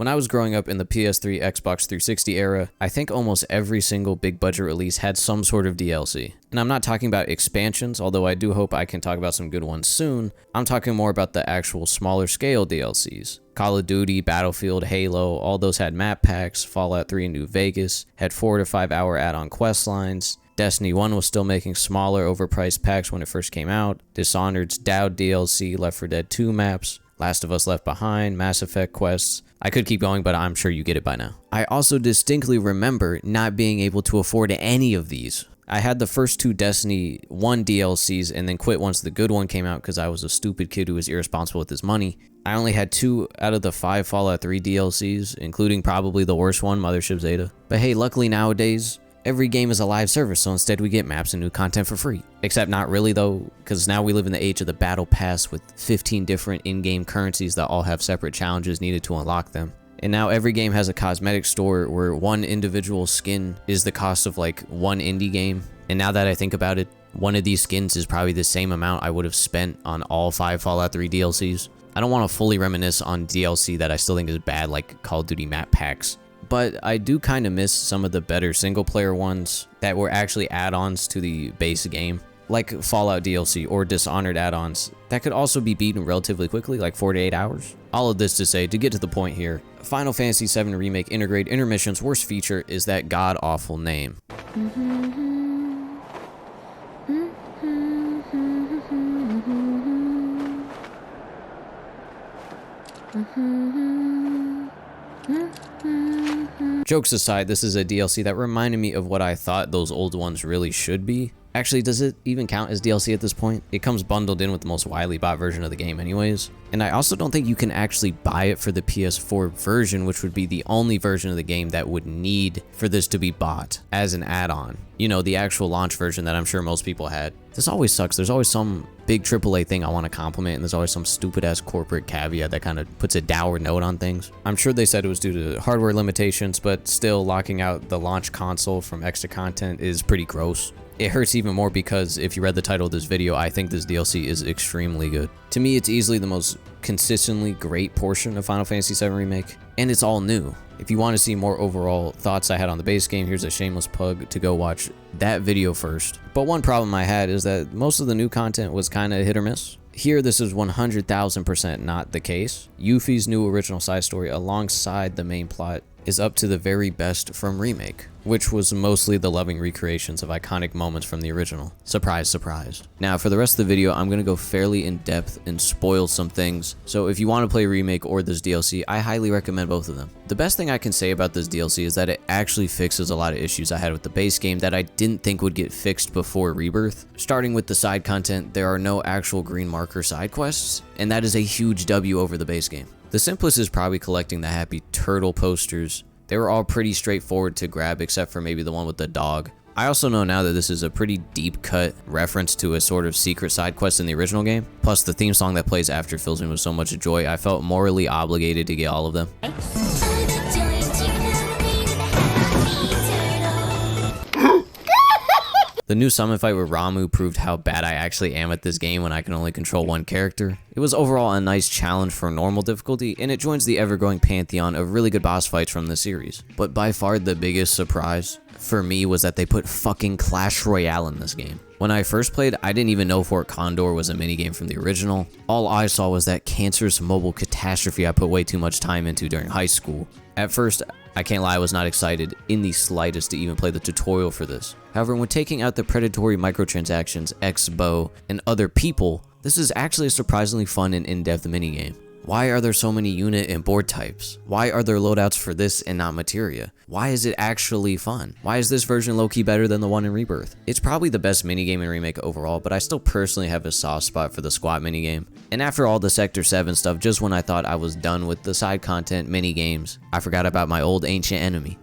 When I was growing up in the PS3, Xbox 360 era, I think almost every single big budget release had some sort of DLC. And I'm not talking about expansions, although I do hope I can talk about some good ones soon. I'm talking more about the actual smaller scale DLCs. Call of Duty, Battlefield, Halo, all those had map packs. Fallout 3 and New Vegas had 4 to 5 hour add-on quest lines. Destiny 1 was still making smaller, overpriced packs when it first came out. Dishonored's Dowd DLC, Left 4 Dead 2 maps, Last of Us Left Behind, Mass Effect quests. I could keep going, but I'm sure you get it by now. I also distinctly remember not being able to afford any of these. I had the first 2 Destiny 1 DLCs and then quit once the good one came out because I was a stupid kid who was irresponsible with his money. I only had 2 out of the 5 Fallout 3 DLCs, including probably the worst one, Mothership Zeta. But hey, luckily nowadays, every game is a live service, so instead we get maps and new content for free. Except not really though, because now we live in the age of the Battle Pass with 15 different in-game currencies that all have separate challenges needed to unlock them. And now every game has a cosmetic store where one individual skin is the cost of like one indie game. And now that I think about it, one of these skins is probably the same amount I would have spent on all 5 Fallout 3 DLCs. I don't want to fully reminisce on DLC that I still think is bad, like Call of Duty map packs. But I do kind of miss some of the better single player ones that were actually add-ons to the base game, like Fallout DLC or Dishonored add-ons that could also be beaten relatively quickly, like 4 to 8 hours. All of this to say, to get to the point here, Final Fantasy VII Remake Integrate Intermission's worst feature is that god-awful name. Jokes aside, this is a DLC that reminded me of what I thought those old ones really should be. Actually, does it even count as DLC at this point? It comes bundled in with the most widely bought version of the game anyways. And I also don't think you can actually buy it for the PS4 version, which would be the only version of the game that would need for this to be bought as an add-on. You know, the actual launch version that I'm sure most people had. This always sucks. There's always some big AAA thing I want to compliment, and there's always some stupid-ass corporate caveat that kind of puts a dour note on things. I'm sure they said it was due to hardware limitations, but still locking out the launch console from extra content is pretty gross. It hurts even more because if you read the title of this video, I think this DLC is extremely good. To me, it's easily the most consistently great portion of Final Fantasy VII Remake, and it's all new. If you want to see more overall thoughts I had on the base game, here's a shameless plug to go watch that video first. But one problem I had is that most of the new content was kind of hit or miss. Here, this is 100,000% not the case. Yuffie's new original side story alongside the main plot is up to the very best from Remake, which was mostly the loving recreations of iconic moments from the original. Surprise, surprise. Now, for the rest of the video, I'm going to go fairly in depth and spoil some things, so if you want to play Remake or this DLC, I highly recommend both of them. The best thing I can say about this DLC is that it actually fixes a lot of issues I had with the base game that I didn't think would get fixed before Rebirth. Starting with the side content, there are no actual green marker side quests, and that is a huge W over the base game. The simplest is probably collecting the Happy Turtle posters. They were all pretty straightforward to grab except for maybe the one with the dog. I also know now that this is a pretty deep cut reference to a sort of secret side quest in the original game. Plus the theme song that plays after fills me with so much joy, I felt morally obligated to get all of them. The new summon fight with Ramuh proved how bad I actually am at this game when I can only control one character. It was overall a nice challenge for normal difficulty, and it joins the ever-growing pantheon of really good boss fights from the series. But by far the biggest surprise for me was that they put fucking Clash Royale in this game. When I first played, I didn't even know Fort Condor was a minigame from the original. All I saw was that cancerous mobile catastrophe I put way too much time into during high school. At first, I can't lie, I was not excited in the slightest to even play the tutorial for this. However, when taking out the predatory microtransactions, X-Bow, and other people, this is actually a surprisingly fun and in-depth minigame. Why are there so many unit and board types? Why are there loadouts for this and not materia? Why is it actually fun? Why is this version low-key better than the one in Rebirth? It's probably the best minigame in Remake overall, but I still personally have a soft spot for the squat minigame. And after all the Sector 7 stuff, just when I thought I was done with the side content minigames, I forgot about my old ancient enemy.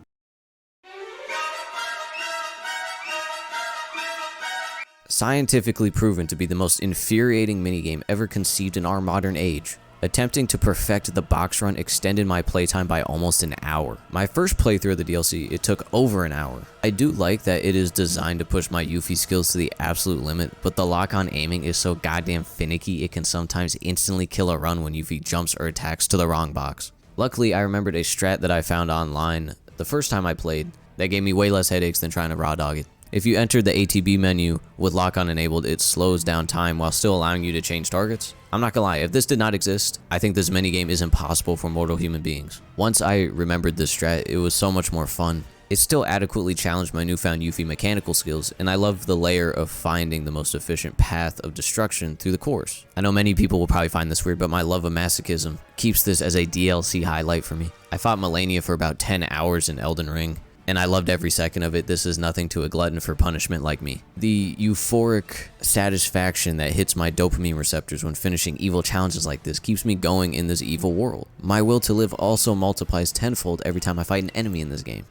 Scientifically proven to be the most infuriating minigame ever conceived in our modern age. Attempting to perfect the box run extended my playtime by almost an hour. My first playthrough of the DLC, it took over an hour. I do like that it is designed to push my Yuffie skills to the absolute limit, but the lock-on aiming is so goddamn finicky it can sometimes instantly kill a run when Yuffie jumps or attacks to the wrong box. Luckily, I remembered a strat that I found online the first time I played that gave me way less headaches than trying to raw dog it. If you enter the ATB menu with lock-on enabled, it slows down time while still allowing you to change targets. I'm not gonna lie, if this did not exist, I think this minigame is impossible for mortal human beings. Once I remembered this strat, it was so much more fun. It still adequately challenged my newfound Yuffie mechanical skills, and I love the layer of finding the most efficient path of destruction through the course. I know many people will probably find this weird, but my love of masochism keeps this as a DLC highlight for me. I fought Melania for about 10 hours in Elden Ring, and I loved every second of it. This is nothing to a glutton for punishment like me. The euphoric satisfaction that hits my dopamine receptors when finishing evil challenges like this keeps me going in this evil world. My will to live also multiplies tenfold every time I fight an enemy in this game.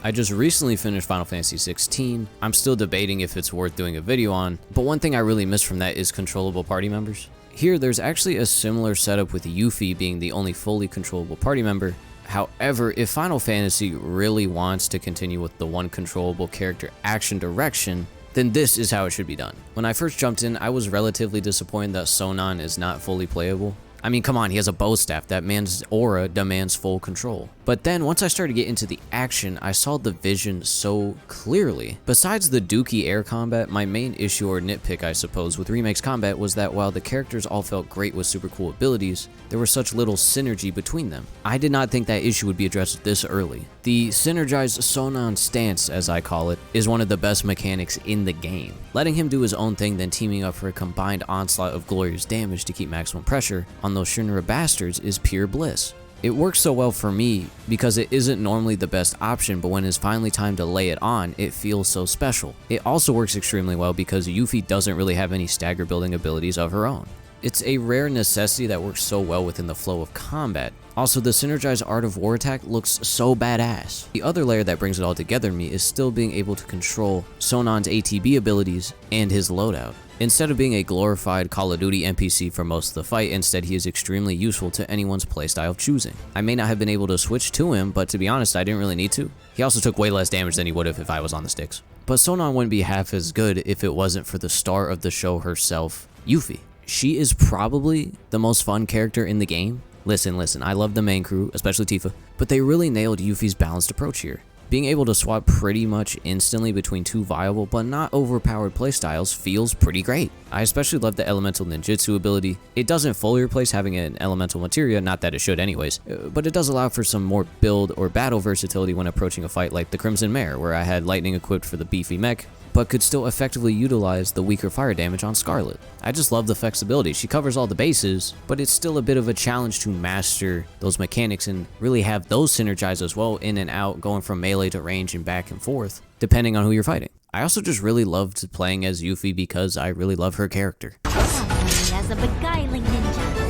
I just recently finished Final Fantasy 16. I'm still debating if it's worth doing a video on, but one thing I really miss from that is controllable party members. Here, there's actually a similar setup with Yuffie being the only fully controllable party member. However, if Final Fantasy really wants to continue with the one controllable character action direction, then this is how it should be done. When I first jumped in, I was relatively disappointed that Sonon is not fully playable. I mean, come on, he has a bow staff. That man's aura demands full control. But then once I started to get into the action, I saw the vision so clearly. Besides the dookie air combat, my main issue or nitpick, I suppose, with Remake's combat was that while the characters all felt great with super cool abilities, there was such little synergy between them. I did not think that issue would be addressed this early. The synergized Sonon stance, as I call it, is one of the best mechanics in the game. Letting him do his own thing, then teaming up for a combined onslaught of glorious damage to keep maximum pressure on those Shinra bastards is pure bliss. It works so well for me because it isn't normally the best option, but when it's finally time to lay it on, it feels so special. It also works extremely well because Yuffie doesn't really have any stagger building abilities of her own. It's a rare necessity that works so well within the flow of combat. Also, the synergized Art of War attack looks so badass. The other layer that brings it all together in me is still being able to control Sonon's ATB abilities and his loadout. Instead of being a glorified Call of Duty NPC for most of the fight, instead he is extremely useful to anyone's playstyle of choosing. I may not have been able to switch to him, but to be honest, I didn't really need to. He also took way less damage than he would have if I was on the sticks. But Sonon wouldn't be half as good if it wasn't for the star of the show herself, Yuffie. She is probably the most fun character in the game. Listen, I love the main crew, especially Tifa, but they really nailed Yuffie's balanced approach here. Being able to swap pretty much instantly between two viable but not overpowered playstyles feels pretty great. I especially love the elemental ninjutsu ability. It doesn't fully replace having an elemental materia, not that it should anyways, but it does allow for some more build or battle versatility when approaching a fight like the Crimson Mare, where I had lightning equipped for the beefy mech, but could still effectively utilize the weaker fire damage on Scarlet. I just love the flexibility. She covers all the bases, but it's still a bit of a challenge to master those mechanics and really have those synergize as well, in and out, going from melee to range and back and forth, depending on who you're fighting. I also just really loved playing as Yuffie because I really love her character. As a beguiling ninja,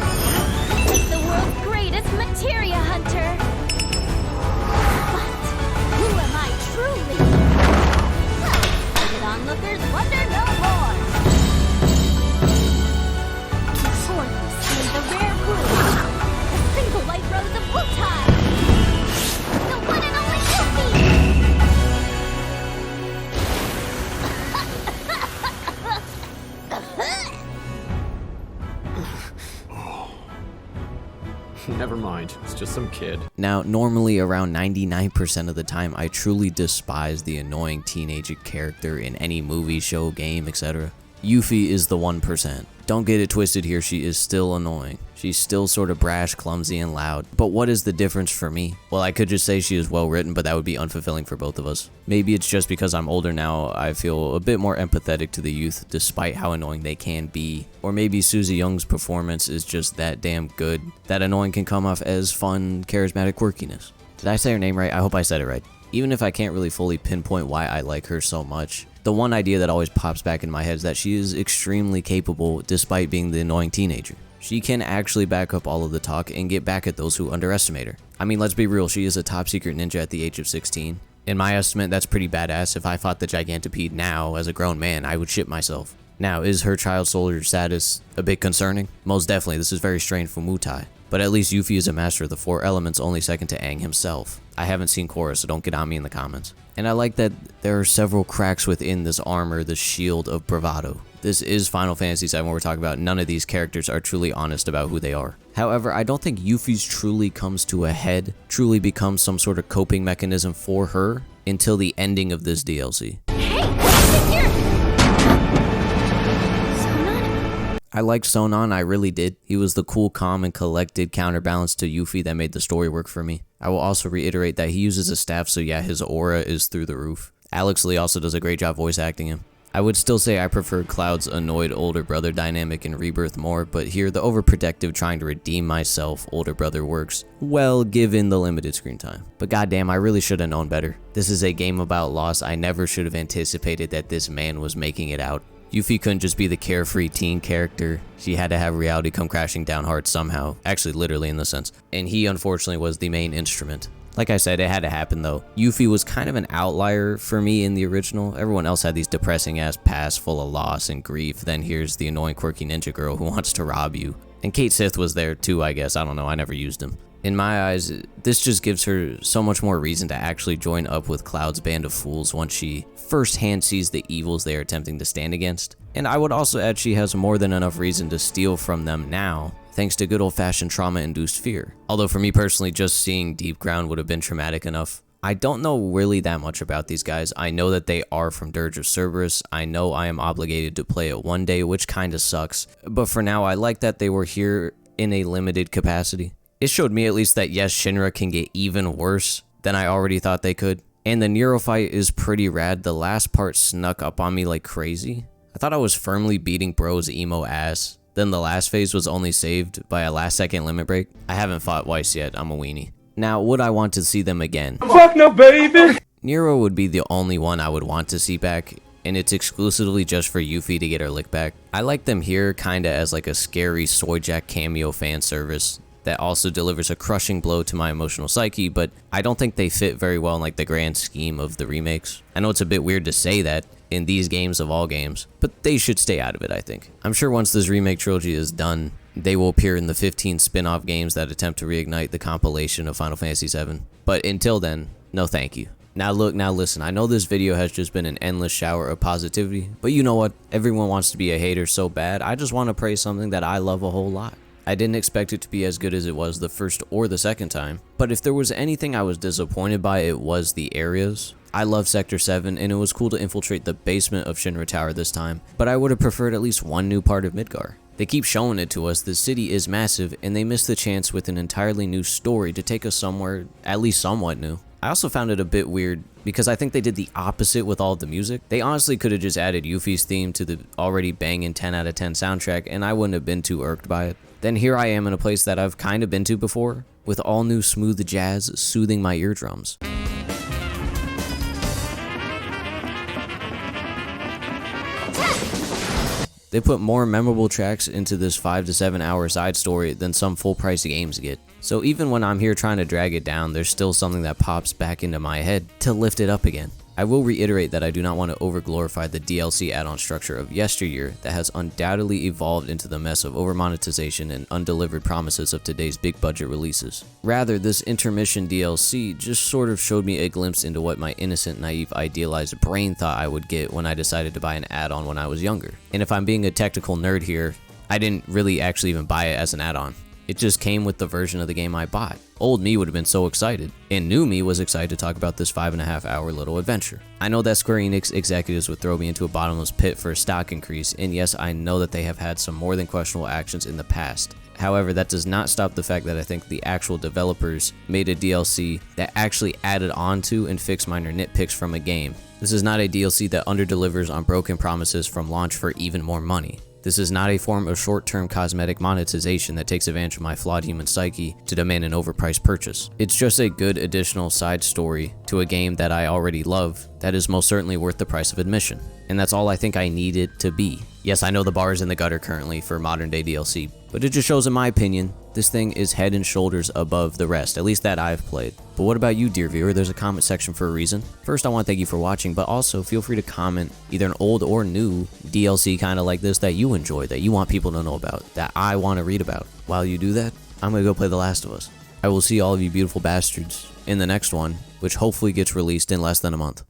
like the world's greatest materia hunter. But who am I truly? Onlookers wonder no more. Before you see the rare brew, the single white rose of Wutai, the one and only Yuffie. Never mind, it's just some kid. Now, normally around 99% of the time, I truly despise the annoying teenage character in any movie, show, game, etc. Yuffie is the 1%. Don't get it twisted here, she is still annoying. She's still sort of brash, clumsy, and loud. But what is the difference for me? Well, I could just say she is well written, but that would be unfulfilling for both of us. Maybe it's just because I'm older now, I feel a bit more empathetic to the youth, despite how annoying they can be. Or maybe Susie Young's performance is just that damn good, that annoying can come off as fun, charismatic quirkiness. Did I say her name right? I hope I said it right. Even if I can't really fully pinpoint why I like her so much, the one idea that always pops back in my head is that she is extremely capable despite being the annoying teenager. She can actually back up all of the talk and get back at those who underestimate her. I mean, let's be real, she is a top secret ninja at the age of 16. In my estimate, that's pretty badass. If I fought the Gigantopede now as a grown man, I would shit myself. Now, is her child soldier status a bit concerning? Most definitely, this is very strange for Mutai. But at least Yuffie is a master of the 4 elements, only second to Aang himself. I haven't seen Korra, so don't get on me in the comments. And I like that there are several cracks within this armor, the shield of bravado. This is Final Fantasy VII we're talking about. None of these characters are truly honest about who they are. However, I don't think Yuffie's truly comes to a head, truly becomes some sort of coping mechanism for her until the ending of this DLC. Hey, what's here? Sonon? I liked Sonon, I really did. He was the cool, calm, and collected counterbalance to Yuffie that made the story work for me. I will also reiterate that he uses a staff, so yeah, his aura is through the roof. Alex Lee also does a great job voice acting him. I would still say I preferred Cloud's annoyed older brother dynamic in Rebirth more, but here the overprotective trying to redeem myself older brother works well given the limited screen time. But goddamn, I really should have known better. This is a game about loss. I never should have anticipated that this man was making it out. Yuffie couldn't just be the carefree teen character. She had to have reality come crashing down hard somehow. Actually, literally in the sense. And he unfortunately was the main instrument. Like I said, it had to happen though. Yuffie was kind of an outlier for me in the original. Everyone else had these depressing ass pasts full of loss and grief. Then here's the annoying quirky ninja girl who wants to rob you. And Kate Sith was there too, I guess. I don't know, I never used him. In my eyes, this just gives her so much more reason to actually join up with Cloud's band of fools once she firsthand sees the evils they are attempting to stand against. And I would also add she has more than enough reason to steal from them now, thanks to good old-fashioned trauma-induced fear. Although for me personally, just seeing Deepground would have been traumatic enough. I don't know really that much about these guys. I know that they are from Dirge of Cerberus. I know I am obligated to play it one day, which kinda sucks. But for now, I like that they were here in a limited capacity. It showed me at least that yes, Shinra can get even worse than I already thought they could. And the Nero fight is pretty rad. The last part snuck up on me like crazy. I thought I was firmly beating bro's emo ass. Then the last phase was only saved by a last second limit break. I haven't fought Weiss yet, I'm a weenie. Now, would I want to see them again? Fuck no, baby! Nero would be the only one I would want to see back, and it's exclusively just for Yuffie to get her lick back. I like them here kinda as like a scary Soyjack cameo fan service that also delivers a crushing blow to my emotional psyche, but I don't think they fit very well in like the grand scheme of the remakes. I know it's a bit weird to say that in these games of all games, but they should stay out of it, I think. I'm sure once this remake trilogy is done, they will appear in the 15 spin-off games that attempt to reignite the compilation of Final Fantasy VII. But until then, no thank you. Now look, now listen, I know this video has just been an endless shower of positivity, but you know what? Everyone wants to be a hater so bad, I just want to praise something that I love a whole lot. I didn't expect it to be as good as it was the first or the second time, but if there was anything I was disappointed by, it was the areas. I love Sector 7, and it was cool to infiltrate the basement of Shinra Tower this time, but I would have preferred at least one new part of Midgar. They keep showing it to us, the city is massive, and they missed the chance with an entirely new story to take us somewhere at least somewhat new. I also found it a bit weird because I think they did the opposite with all of the music. They honestly could have just added Yuffie's theme to the already banging 10 out of 10 soundtrack, and I wouldn't have been too irked by it. Then here I am in a place that I've kind of been to before, with all new smooth jazz soothing my eardrums. They put more memorable tracks into this 5 to 7 hour side story than some full price games get. So even when I'm here trying to drag it down, there's still something that pops back into my head to lift it up again. I will reiterate that I do not want to over-glorify the DLC add-on structure of yesteryear that has undoubtedly evolved into the mess of over-monetization and undelivered promises of today's big-budget releases. Rather, this intermission DLC just sort of showed me a glimpse into what my innocent, naive, idealized brain thought I would get when I decided to buy an add-on when I was younger. And if I'm being a technical nerd here, I didn't really actually even buy it as an add-on. It just came with the version of the game I bought. Old me would have been so excited, and new me was excited to talk about this 5.5 hour little adventure. I know that Square Enix executives would throw me into a bottomless pit for a stock increase, and yes, I know that they have had some more than questionable actions in the past. However, that does not stop the fact that I think the actual developers made a DLC that actually added on to and fixed minor nitpicks from a game. This is not a DLC that underdelivers on broken promises from launch for even more money. This is not a form of short-term cosmetic monetization that takes advantage of my flawed human psyche to demand an overpriced purchase. It's just a good additional side story to a game that I already love that is most certainly worth the price of admission. And that's all I think I need it to be. Yes, I know the bar is in the gutter currently for modern day DLC, but it just shows in my opinion, This thing is head and shoulders above the rest, at least that I've played. But what about you, dear viewer? There's a comment section for a reason. First, I want to thank you for watching, but also feel free to comment either an old or new DLC kind of like this that you enjoy, that you want people to know about, that I want to read about. While you do that, I'm going to go play The Last of Us. I will see all of you beautiful bastards in the next one, which hopefully gets released in less than a month.